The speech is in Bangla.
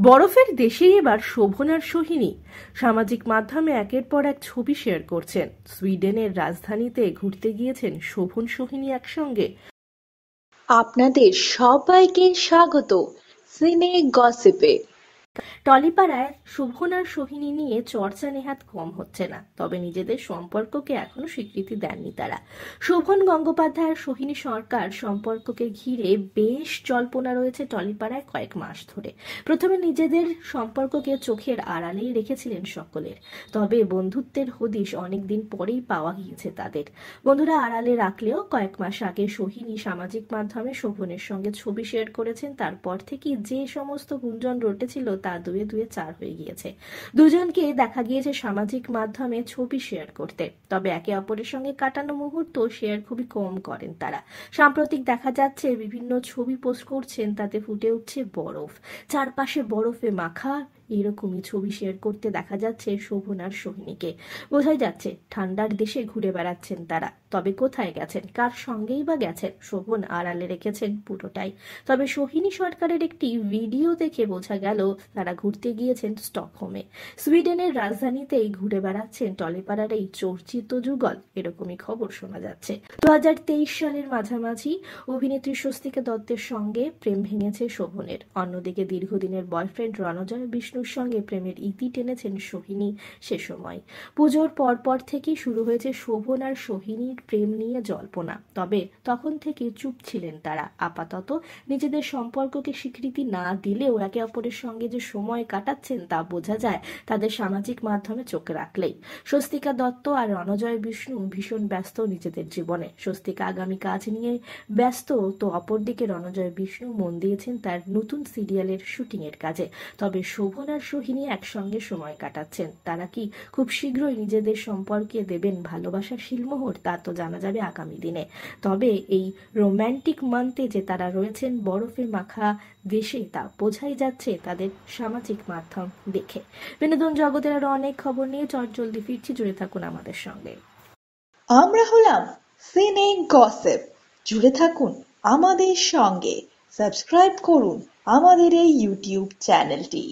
বরফের দেশেই এবার শোভন আর সোহিনী সামাজিক মাধ্যমে একের পর এক ছবি শেয়ার করছেন। সুইডেনের রাজধানীতে ঘুরতে গিয়েছেন শোভন সোহিনী একসঙ্গে। আপনাদের সবাইকে স্বাগত সিনে গসিপে। টলিপাড়ায় শোভন আর সোহিনী নিয়ে চর্চা নেহাত কম হচ্ছে না, তবে নিজেদের সম্পর্ককে এখনো স্বীকৃতি দেননি তারা। শোভন গঙ্গোপাধ্যায় আর সোহিনী সরকার সম্পর্ককে ঘিরে বেশ জল্পনা রয়েছে টলিপাড়ায় কয়েক মাস ধরে। প্রথমে নিজেদের সম্পর্ককে চোখের আড়ালেই রেখেছিলেন সকলের, তবে বন্ধুত্বের হদিশ অনেকদিন পরেই পাওয়া গিয়েছে তাদের। বন্ধুরা আড়ালে রাখলেও কয়েক মাস আগে সোহিনী সামাজিক মাধ্যমে শোভনের সঙ্গে ছবি শেয়ার করেছেন। তারপর থেকে যে সমস্ত গুঞ্জন রটেছিল তা দুয়ে দুয়ে চার হয়ে গিয়েছে। দুজনকে দেখা গিয়েছে সামাজিক মাধ্যমে ছবি শেয়ার করতে, তবে একে অপরের সঙ্গে কাটানো মুহূর্ত শেয়ার খুবই কম করেন তারা। সাম্প্রতিক দেখা যাচ্ছে বিভিন্ন ছবি পোস্ট করছেন, তাতে ফুটে উঠছে বরফ, চারপাশে বরফে মাখা এরকমই ছবি শেয়ার করতে দেখা যাচ্ছে শোভন আর সোহিনীকে। বোঝাই যাচ্ছে ঠান্ডার দেশে ঘুরে বেড়াচ্ছেন তারা, তবে কোথায় গেছেন, কার সঙ্গেই বা গেছেন, শোভন আড়ালে রেখেছেন পুরোটাই। তবে সোহিনী সরকারের একটি ভিডিও দেখে বোঝা গেল তারা ঘুরতে গিয়েছেন স্টকহোমে। সুইডেনের রাজধানীতেই ঘুরে বেড়াচ্ছেন টলিপাড়ার এই চর্চিত যুগল, এরকমই খবর শোনা যাচ্ছে। 2023 সালের মাঝামাঝি অভিনেত্রী স্বস্তিকা দত্তের সঙ্গে প্রেম ভেঙেছে শোভনের। অন্যদিকে দীর্ঘদিনের বয়ফ্রেন্ড রণজয় বিষ্ণুর সঙ্গে প্রেমের ইতি টেনেছেন সোহিনী সে সময়। পুজোর পরপর থেকেই শুরু হয়েছে শোভন আর সোহিনীর প্রেম নিয়ে জল্পনা, তবে তখন থেকে চুপ ছিলেন তারা। আপাতত নিজেদের সম্পর্ককে স্বীকৃতি না দিলেও একে অপরের সঙ্গে যে সময় কাটাচ্ছেন তা বোঝা যায় তাদের সামাজিক মাধ্যমে চোখ রাখলেই। স্বস্তিকা দত্ত আর রণজয় বিষ্ণু ভীষণ ব্যস্ত নিজেদের জীবনে। স্বস্তিকা আগামী কাজ নিয়ে ব্যস্ত, তো অপরদিকে রণজয় বিষ্ণু মন দিয়েছেন তার নতুন সিরিয়ালের শুটিং এর কাজে। তবে শোভন আর সোহিনী একসঙ্গে সময় কাটাচ্ছেন। তারা কি খুব শীঘ্রই নিজেদের সম্পর্কে দেবেন ভালোবাসার শিলমোহর, তা তো জানা যাবে আগামী দিনে। তবে এই রোম্যান্টিক মান্থে যে তারা রয়েছেন বরফে মাখা দেশে, তা বোঝাই যাচ্ছে তাদের সামাজিক মাধ্যম দেখে। বিনোদন জগতের আরো অনেক খবর নিয়ে চটজলদি ফিরছি, জুড়ে থাকুন আমাদের সঙ্গে। আমরা হলাম সিনে গসিপ, জুড়ে থাকুন আমাদের সঙ্গে। সাবস্ক্রাইব করুন আমাদের এই ইউটিউব চ্যানেলটি।